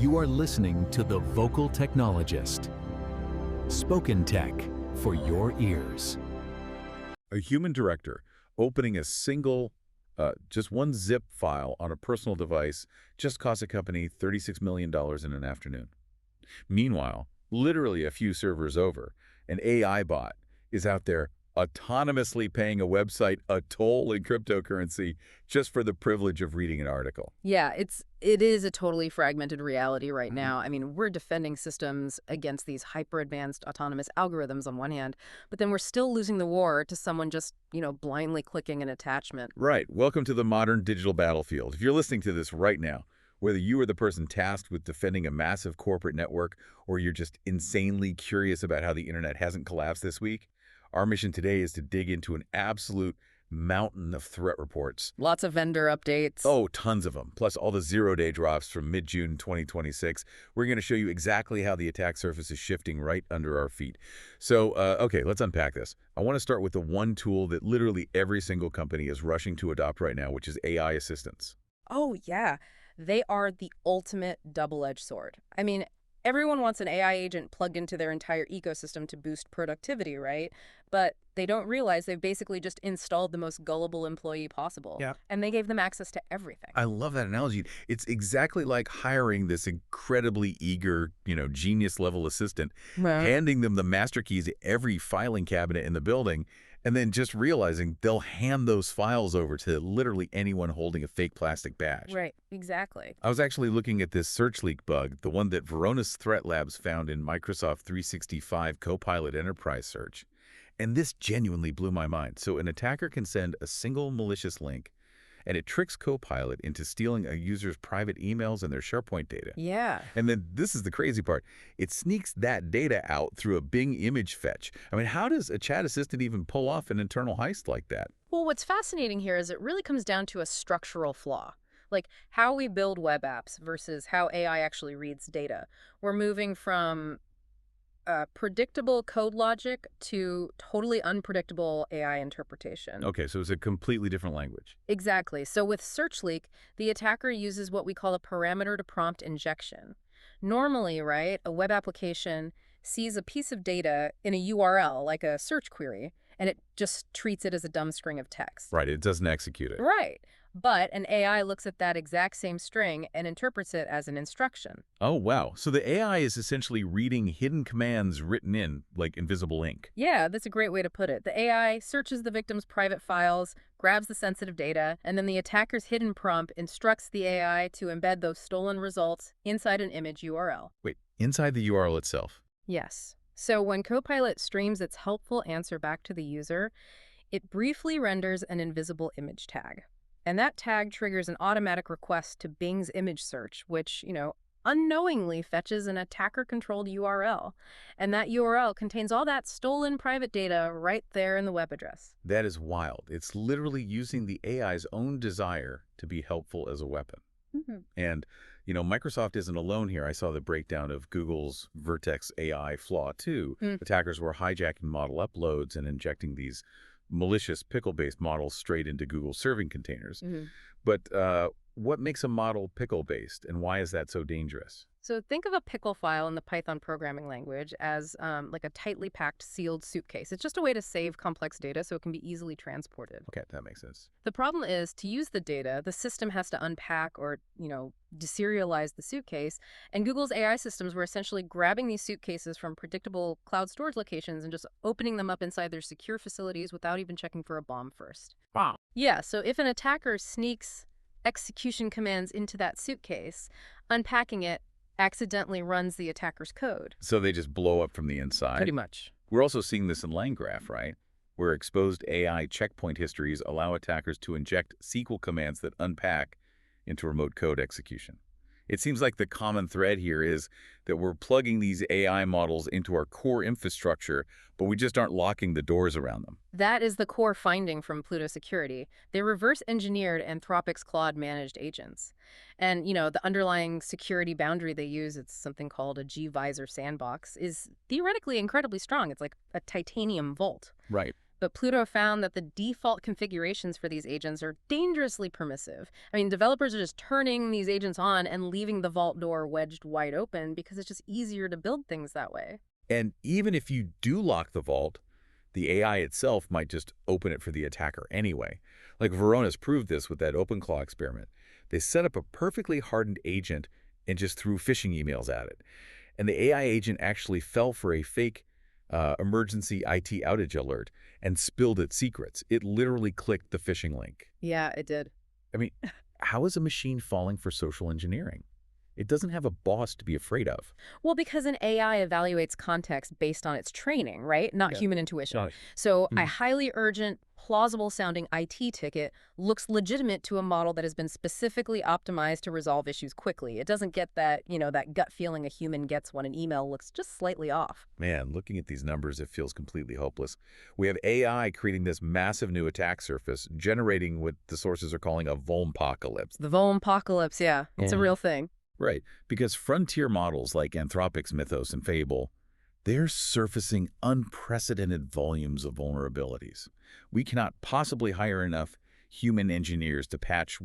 You are listening to The Vocal Technologist. Spoken tech for your ears. A human director opening a single, just one zip file on a personal device just cost a company $36 million in an afternoon. Meanwhile, literally a few servers over, an AI bot is out there autonomously paying a website a toll in cryptocurrency just for the privilege of reading an article. Yeah, it is a totally fragmented reality right now. I mean, we're defending systems against these hyper-advanced autonomous algorithms on one hand, but then we're still losing the war to someone just, blindly clicking an attachment. Right. Welcome to the modern digital battlefield. If you're listening to this right now, whether you are the person tasked with defending a massive corporate network or you're just insanely curious about how the internet hasn't collapsed this week, our mission today is to dig into an absolute mountain of threat reports. Lots of vendor updates. Oh, tons of them. Plus all the zero-day drops from mid-June 2026. We're going to show you exactly how the attack surface is shifting right under our feet. So, okay, let's unpack this. I want to start with the one tool that literally every single company is rushing to adopt right now, which is AI assistants. Oh, yeah. They are the ultimate double-edged sword. I mean, everyone wants an AI agent plugged into their entire ecosystem to boost productivity, right? But they don't realize they've basically just installed the most gullible employee possible. Yeah. And they gave them access to everything. I love that analogy. It's exactly like hiring this incredibly eager, genius-level assistant, handing them the master keys to every filing cabinet in the building, and then just realizing they'll hand those files over to literally anyone holding a fake plastic badge. Right, exactly. I was actually looking at this search leak bug, the one that Varonis Threat Labs found in Microsoft 365 Copilot Enterprise Search. And this genuinely blew my mind. So an attacker can send a single malicious link, and it tricks Copilot into stealing a user's private emails and their SharePoint data. Yeah. And then this is the crazy part. It sneaks that data out through a Bing image fetch. I mean, how does a chat assistant even pull off an internal heist like that? Well, what's fascinating here is it really comes down to a structural flaw. Like how we build web apps versus how AI actually reads data. We're moving from predictable code logic to totally unpredictable AI interpretation. Okay, so it's a completely different language. Exactly. So with Search Leak, the attacker uses what we call a parameter-to-prompt injection. Normally, right, a web application sees a piece of data in a URL, like a search query, and it just treats it as a dumb string of text. Right, it doesn't execute it. Right. But an AI looks at that exact same string and interprets it as an instruction. Oh, wow. So the AI is essentially reading hidden commands written in, like invisible ink. Yeah, that's a great way to put it. The AI searches the victim's private files, grabs the sensitive data, and then the attacker's hidden prompt instructs the AI to embed those stolen results inside an image URL. Wait, inside the URL itself? Yes. So when Copilot streams its helpful answer back to the user, it briefly renders an invisible image tag. And that tag triggers an automatic request to Bing's image search, which, unknowingly fetches an attacker-controlled URL. And that URL contains all that stolen private data right there in the web address. That is wild. It's literally using the AI's own desire to be helpful as a weapon. And, Microsoft isn't alone here. I saw the breakdown of Google's Vertex AI flaw, too. Attackers were hijacking model uploads and injecting these malicious pickle-based models straight into Google serving containers. But what makes a model pickle-based, and why is that so dangerous? So think of a pickle file in the Python programming language as like a tightly packed sealed suitcase. It's just a way to save complex data so it can be easily transported. Okay, that makes sense. The problem is, to use the data, the system has to unpack or, deserialize the suitcase. And Google's AI systems were essentially grabbing these suitcases from predictable cloud storage locations and just opening them up inside their secure facilities without even checking for a bomb first. Wow. Yeah, so if an attacker sneaks execution commands into that suitcase, unpacking it accidentally runs the attacker's code. So they just blow up from the inside? Pretty much. We're also seeing this in LangGraph, right? Where exposed AI checkpoint histories allow attackers to inject SQL commands that unpack into remote code execution. It seems like the common thread here is that we're plugging these AI models into our core infrastructure, but we just aren't locking the doors around them. That is the core finding from Pluto Security. They reverse-engineered Anthropic's Claude-managed agents. And, the underlying security boundary they use, it's something called a G-Visor sandbox, is theoretically incredibly strong. It's like a titanium vault. Right. but Pluto found that the default configurations for these agents are dangerously permissive. I mean, developers are just turning these agents on and leaving the vault door wedged wide open because it's just easier to build things that way. And even if you do lock the vault, the AI itself might just open it for the attacker anyway. Like Verona's proved this with that OpenClaw experiment. They set up a perfectly hardened agent and just threw phishing emails at it. And the AI agent actually fell for a fake emergency IT outage alert and spilled its secrets. It literally clicked the phishing link. Yeah, it did. I mean, how is a machine falling for social engineering? It doesn't have a boss to be afraid of. Well, because an AI evaluates context based on its training, right? Not human intuition. Got it. So a highly urgent, plausible-sounding IT ticket looks legitimate to a model that has been specifically optimized to resolve issues quickly. It doesn't get that, that gut feeling a human gets when an email looks just slightly off. Man, looking at these numbers, it feels completely hopeless. We have AI creating this massive new attack surface, generating what the sources are calling a vulnpocalypse. The vulnpocalypse, yeah. It's a real thing. Right, because frontier models like Anthropic's Mythos and Fable, they're surfacing unprecedented volumes of vulnerabilities. We cannot possibly hire enough human engineers to patch,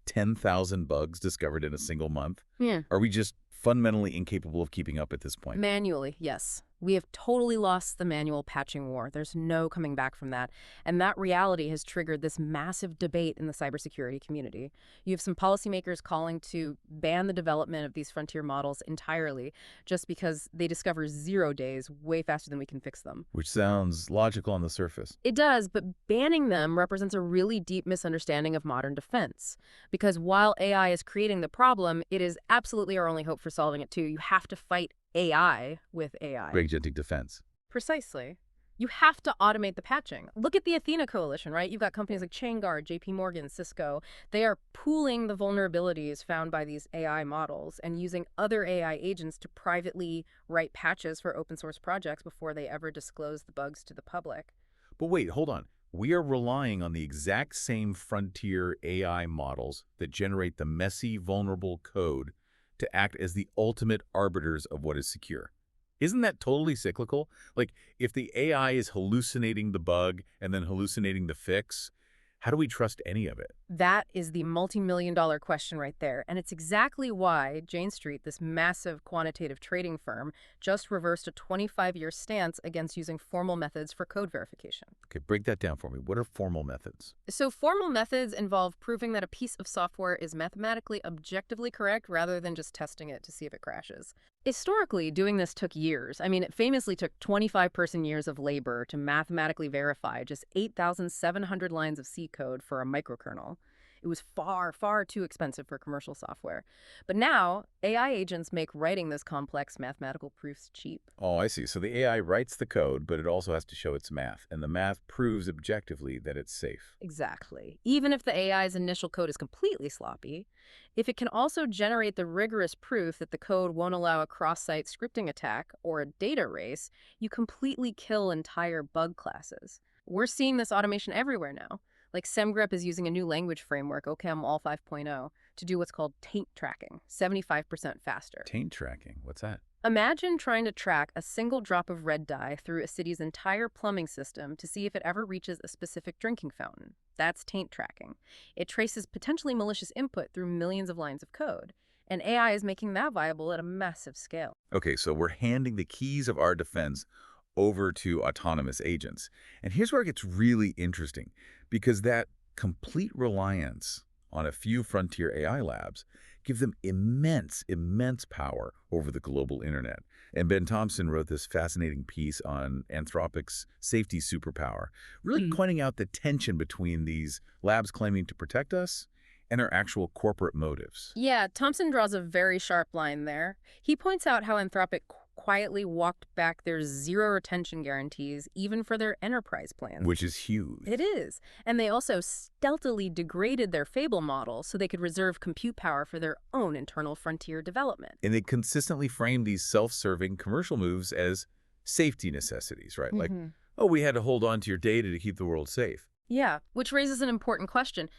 10,000 bugs discovered in a single month? Yeah. Are we just fundamentally incapable of keeping up at this point? Manually, yes. We have totally lost the manual patching war. There's no coming back from that. And that reality has triggered this massive debate in the cybersecurity community. You have some policymakers calling to ban the development of these frontier models entirely just because they discover 0 days way faster than we can fix them. Which sounds logical on the surface. It does, but banning them represents a really deep misunderstanding of modern defense. Because while AI is creating the problem, it is absolutely our only hope for solving it too. You have to fight AI with AI. Agentic defense. Precisely. You have to automate the patching. Look at the Athena Coalition, right? You've got companies like ChainGuard, JP Morgan, Cisco. They are pooling the vulnerabilities found by these AI models and using other AI agents to privately write patches for open source projects before they ever disclose the bugs to the public. But wait, hold on. We are relying on the exact same frontier AI models that generate the messy, vulnerable code to act as the ultimate arbiters of what is secure. Isn't that totally cyclical? Like, if the AI is hallucinating the bug and then hallucinating the fix, how do we trust any of it? That is the multi-million-dollar question right there. And it's exactly why Jane Street, this massive quantitative trading firm, just reversed a 25-year stance against using formal methods for code verification. Okay, break that down for me. What are formal methods? So formal methods involve proving that a piece of software is mathematically objectively correct rather than just testing it to see if it crashes. Historically, doing this took years. I mean, it famously took 25 person-years of labor to mathematically verify just 8,700 lines of C code for a microkernel. It was far, far too expensive for commercial software. But now, AI agents make writing those complex mathematical proofs cheap. Oh, I see. So the AI writes the code, but it also has to show its math, and the math proves objectively that it's safe. Exactly. Even if the AI's initial code is completely sloppy, if it can also generate the rigorous proof that the code won't allow a cross-site scripting attack or a data race, you completely kill entire bug classes. We're seeing this automation everywhere now. Like SemGrep is using a new language framework, OCaml 5.0, to do what's called taint tracking, 75% faster. Taint tracking? What's that? Imagine trying to track a single drop of red dye through a city's entire plumbing system to see if it ever reaches a specific drinking fountain. That's taint tracking. It traces potentially malicious input through millions of lines of code. And AI is making that viable at a massive scale. Okay, so we're handing the keys of our defense over to autonomous agents. And here's where it gets really interesting, because that complete reliance on a few frontier AI labs give them immense, immense power over the global internet. And Ben Thompson wrote this fascinating piece on Anthropic's safety superpower, really pointing out the tension between these labs claiming to protect us and their actual corporate motives. Yeah, Thompson draws a very sharp line there. He points out how Anthropic quietly walked back their zero retention guarantees even for their enterprise plans. Which is huge. It is. And they also stealthily degraded their Fable model so they could reserve compute power for their own internal frontier development. And they consistently frame these self-serving commercial moves as safety necessities, right? Like, oh, we had to hold on to your data to keep the world safe. Yeah, which raises an important question.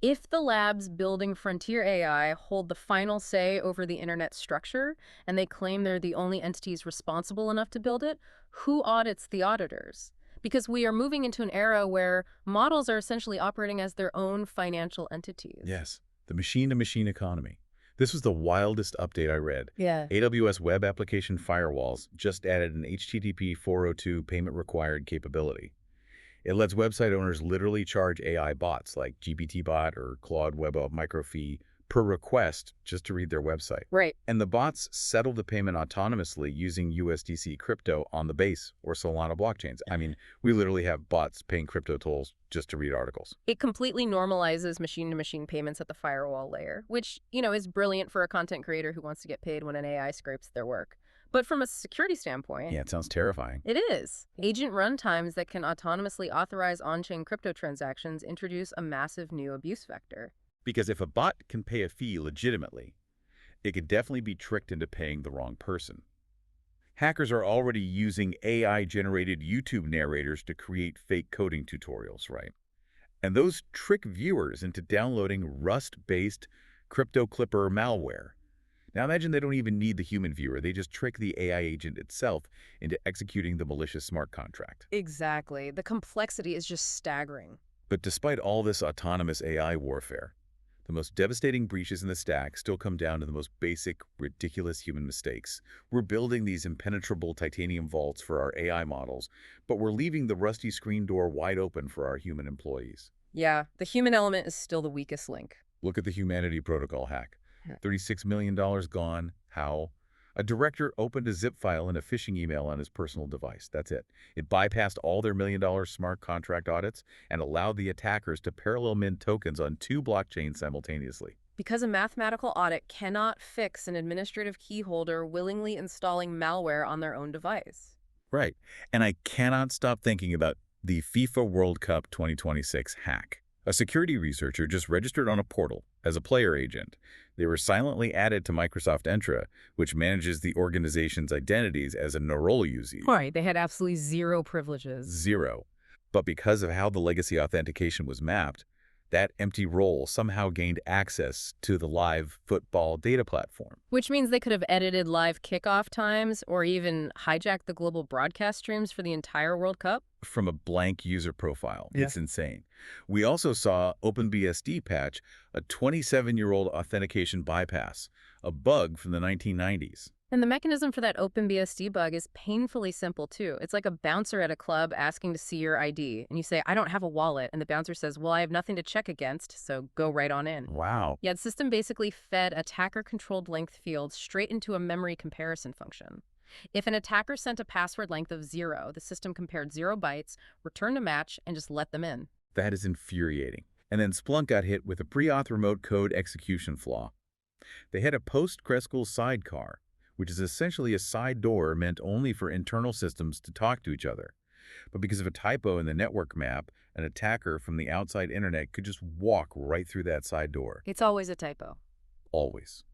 If the labs building frontier AI hold the final say over the internet structure, and they claim they're the only entities responsible enough to build it, who audits the auditors? because we are moving into an era where models are essentially operating as their own financial entities. Yes, the machine-to-machine economy. This was the wildest update I read. Yeah. AWS Web Application Firewalls just added an HTTP 402 payment required capability. It lets website owners literally charge AI bots like GPT-bot or Claude Web microfee per request just to read their website. Right. And the bots settle the payment autonomously using USDC crypto on the Base or Solana blockchains. I mean, we literally have bots paying crypto tolls just to read articles. It completely normalizes machine-to-machine payments at the firewall layer, which, is brilliant for a content creator who wants to get paid when an AI scrapes their work. But from a security standpoint, Yeah, it sounds terrifying. it is. Agent runtimes that can autonomously authorize on-chain crypto transactions introduce a massive new abuse vector. Because if a bot can pay a fee legitimately, it could definitely be tricked into paying the wrong person. Hackers are already using AI-generated YouTube narrators to create fake coding tutorials, right? And those trick viewers into downloading Rust-based crypto clipper malware. Now imagine they don't even need the human viewer. They just trick the AI agent itself into executing the malicious smart contract. Exactly. The complexity is just staggering. But despite all this autonomous AI warfare, the most devastating breaches in the stack still come down to the most basic, ridiculous human mistakes. We're building these impenetrable titanium vaults for our AI models, but we're leaving the rusty screen door wide open for our human employees. Yeah, the human element is still the weakest link. Look at the Humanity Protocol hack. $36 million gone. How? A director opened a zip file in a phishing email on his personal device. That's it. It bypassed all their $1 million smart contract audits and allowed the attackers to parallel mint tokens on 2 blockchains simultaneously. Because a mathematical audit cannot fix an administrative key holder willingly installing malware on their own device. Right. And I cannot stop thinking about the FIFA World Cup 2026 hack. A security researcher just registered on a portal as a player agent. They were silently added to Microsoft Entra, which manages the organization's identities as a no-role user. Right, they had absolutely zero privileges. Zero. But because of how the legacy authentication was mapped, that empty role somehow gained access to the live football data platform. Which means they could have edited live kickoff times or even hijacked the global broadcast streams for the entire World Cup. From a blank user profile. Yeah. It's insane. We also saw OpenBSD patch a 27-year-old authentication bypass, a bug from the 1990s. And the mechanism for that OpenBSD bug is painfully simple, too. It's like a bouncer at a club asking to see your ID. And you say, I don't have a wallet. And the bouncer says, well, I have nothing to check against, so go right on in. Wow. Yeah, the system basically fed attacker-controlled length fields straight into a memory comparison function. If an attacker sent a password length of 0, the system compared 0 bytes, returned a match, and just let them in. That is infuriating. And then Splunk got hit with a pre-auth remote code execution flaw. They had a PostgreSQL sidecar, which is essentially a side door meant only for internal systems to talk to each other. But because of a typo in the network map, an attacker from the outside internet could just walk right through that side door. It's always a typo. Always.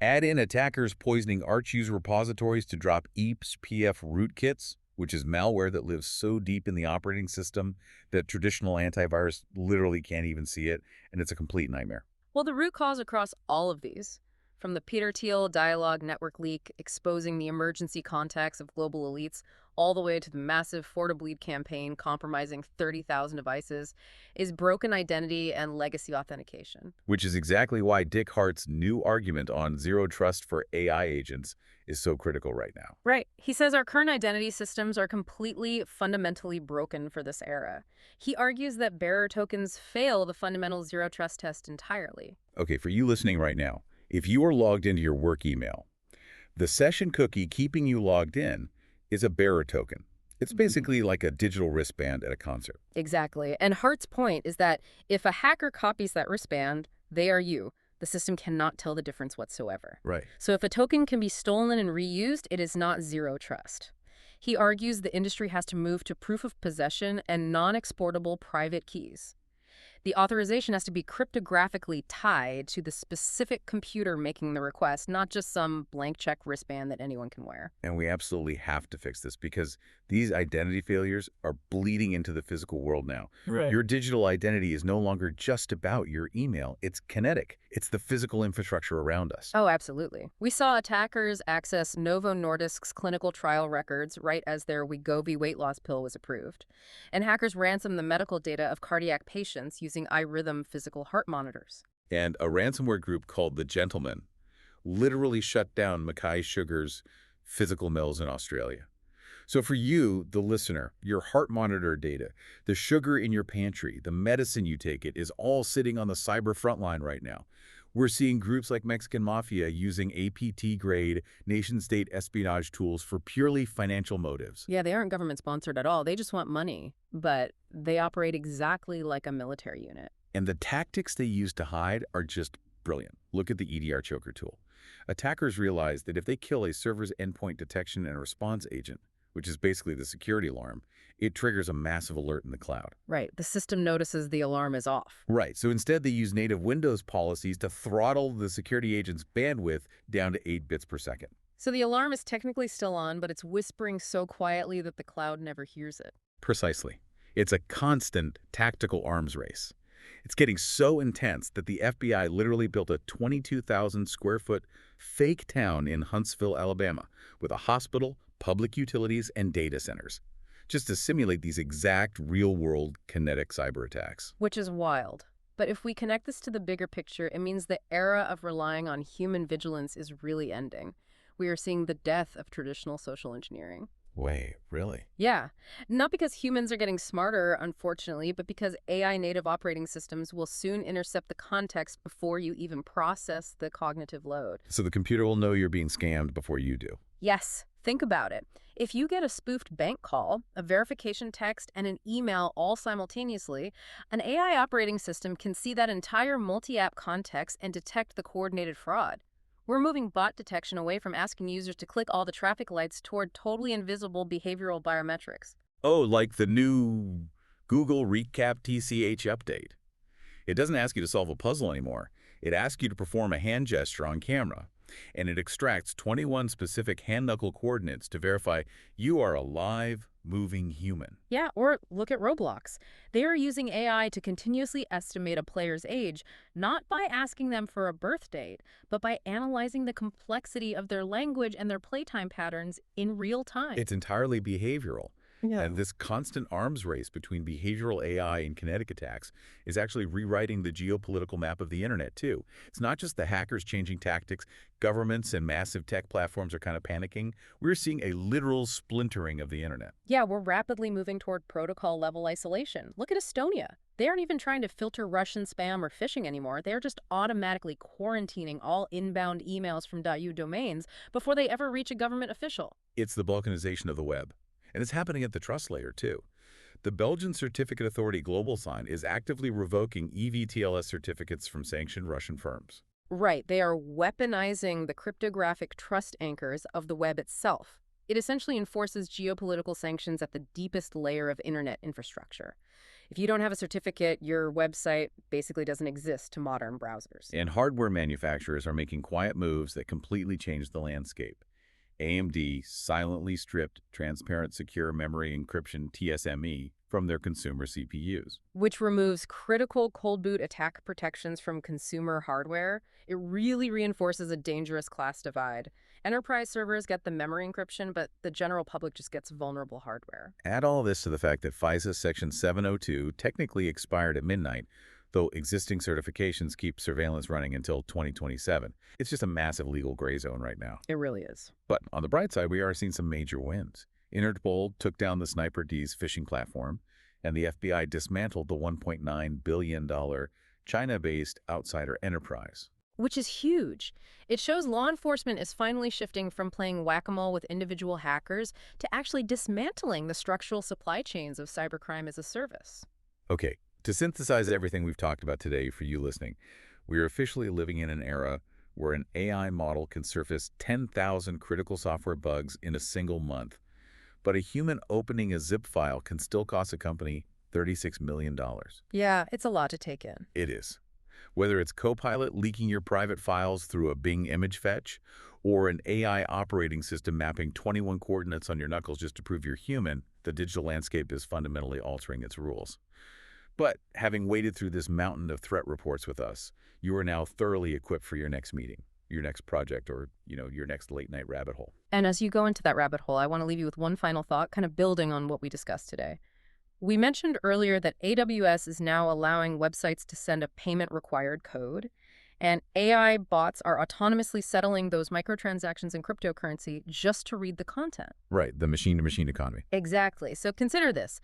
Add in attackers poisoning Arch user repositories to drop EAPS PF rootkits, which is malware that lives so deep in the operating system that traditional antivirus literally can't even see it, and it's a complete nightmare. Well, the root cause across all of these, from the Peter Thiel dialogue network leak exposing the emergency contacts of global elites, all the way to the massive For-to-Bleed campaign compromising 30,000 devices, is broken identity and legacy authentication. Which is exactly why Dick Hart's new argument on zero trust for AI agents is so critical right now. Right. He says our current identity systems are completely, fundamentally broken for this era. He argues that bearer tokens fail the fundamental zero trust test entirely. Okay, for you listening right now, if you are logged into your work email, the session cookie keeping you logged in is a bearer token. It's basically like a digital wristband at a concert. Exactly. And Hart's point is that if a hacker copies that wristband, they are you. The system cannot tell the difference whatsoever. Right. So if a token can be stolen and reused, it is not zero trust. He argues the industry has to move to proof of possession and non-exportable private keys. The authorization has to be cryptographically tied to the specific computer making the request, not just some blank check wristband that anyone can wear. And we absolutely have to fix this because these identity failures are bleeding into the physical world now. Right. Your digital identity is no longer just about your email. It's kinetic. It's the physical infrastructure around us. Oh, absolutely. We saw attackers access Novo Nordisk's clinical trial records right as their Wegovy weight loss pill was approved. And hackers ransomed the medical data of cardiac patients using iRhythm physical heart monitors. And a ransomware group called The Gentleman literally shut down Mackay Sugar's physical mills in Australia. So for you, the listener, your heart monitor data, the sugar in your pantry, the medicine you take, it is all sitting on the cyber front line right now. We're seeing groups like Mexican Mafia using APT-grade nation-state espionage tools for purely financial motives. Yeah, they aren't government-sponsored at all. They just want money. But they operate exactly like a military unit. And the tactics they use to hide are just brilliant. Look at the EDR choker tool. Attackers realize that if they kill a server's endpoint detection and response agent, which is basically the security alarm, it triggers a massive alert in the cloud. Right. The system notices the alarm is off. Right. So instead, they use native Windows policies to throttle the security agent's bandwidth down to 8 bits per second. So the alarm is technically still on, but it's whispering so quietly that the cloud never hears it. Precisely. It's a constant tactical arms race. It's getting so intense that the FBI literally built a 22,000 square foot fake town in Huntsville, Alabama, with a hospital, public utilities, and data centers, just to simulate these exact real-world kinetic cyber attacks. Which is wild. But if we connect this to the bigger picture, it means the era of relying on human vigilance is really ending. We are seeing the death of traditional social engineering. Wait, really? Yeah. Not because humans are getting smarter, unfortunately, but because AI-native operating systems will soon intercept the context before you even process the cognitive load. So the computer will know you're being scammed before you do. Yes. Think about it. If you get a spoofed bank call, a verification text, and an email all simultaneously, an AI operating system can see that entire multi-app context and detect the coordinated fraud. We're moving bot detection away from asking users to click all the traffic lights toward totally invisible behavioral biometrics. Oh, like the new Google Recap TCH update. It doesn't ask you to solve a puzzle anymore. It asks you to perform a hand gesture on camera. And it extracts 21 specific hand-knuckle coordinates to verify you are a live, moving human. Yeah, or look at Roblox. They are using AI to continuously estimate a player's age, not by asking them for a birth date, but by analyzing the complexity of their language and their playtime patterns in real time. It's entirely behavioral. Yeah. And this constant arms race between behavioral AI and kinetic attacks is actually rewriting the geopolitical map of the internet, too. It's not just the hackers changing tactics. Governments and massive tech platforms are kind of panicking. We're seeing a literal splintering of the internet. Yeah, we're rapidly moving toward protocol-level isolation. Look at Estonia. They aren't even trying to filter Russian spam or phishing anymore. They're just automatically quarantining all inbound emails from .eu domains before they ever reach a government official. It's the balkanization of the web. And it's happening at the trust layer, too. The Belgian certificate authority GlobalSign is actively revoking EVTLS certificates from sanctioned Russian firms. Right. They are weaponizing the cryptographic trust anchors of the web itself. It essentially enforces geopolitical sanctions at the deepest layer of internet infrastructure. If you don't have a certificate, your website basically doesn't exist to modern browsers. And hardware manufacturers are making quiet moves that completely change the landscape. AMD silently stripped transparent secure memory encryption TSME from their consumer CPUs. Which removes critical cold boot attack protections from consumer hardware. It really reinforces a dangerous class divide. Enterprise servers get the memory encryption, but the general public just gets vulnerable hardware. Add all this to the fact that FISA Section 702 technically expired at midnight, though existing certifications keep surveillance running until 2027. It's just a massive legal gray zone right now. It really is. But on the bright side, we are seeing some major wins. Interpol took down the Sniper D's phishing platform, and the FBI dismantled the $1.9 billion China-based outsider enterprise. Which is huge. It shows law enforcement is finally shifting from playing whack-a-mole with individual hackers to actually dismantling the structural supply chains of cybercrime as a service. Okay. To synthesize everything we've talked about today for you listening, we are officially living in an era where an AI model can surface 10,000 critical software bugs in a single month. But a human opening a zip file can still cost a company $36 million. Yeah, it's a lot to take in. It is. Whether it's Copilot leaking your private files through a Bing image fetch, or an AI operating system mapping 21 coordinates on your knuckles just to prove you're human, the digital landscape is fundamentally altering its rules. But having waded through this mountain of threat reports with us, you are now thoroughly equipped for your next meeting, your next project, or, your next late-night rabbit hole. And as you go into that rabbit hole, I want to leave you with one final thought, kind of building on what we discussed today. We mentioned earlier that AWS is now allowing websites to send a payment-required code, and AI bots are autonomously settling those microtransactions in cryptocurrency just to read the content. Right, the machine-to-machine economy. Exactly. So consider this.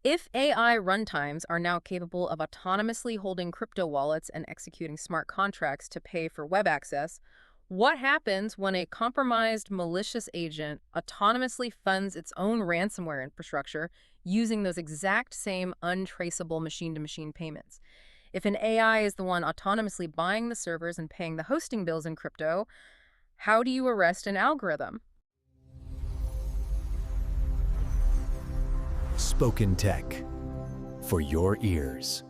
If AI runtimes are now capable of autonomously holding crypto wallets and executing smart contracts to pay for web access, what happens when a compromised malicious agent autonomously funds its own ransomware infrastructure using those exact same untraceable machine-to-machine payments? If an AI is the one autonomously buying the servers and paying the hosting bills in crypto, how do you arrest an algorithm? Spoken Tech for your ears.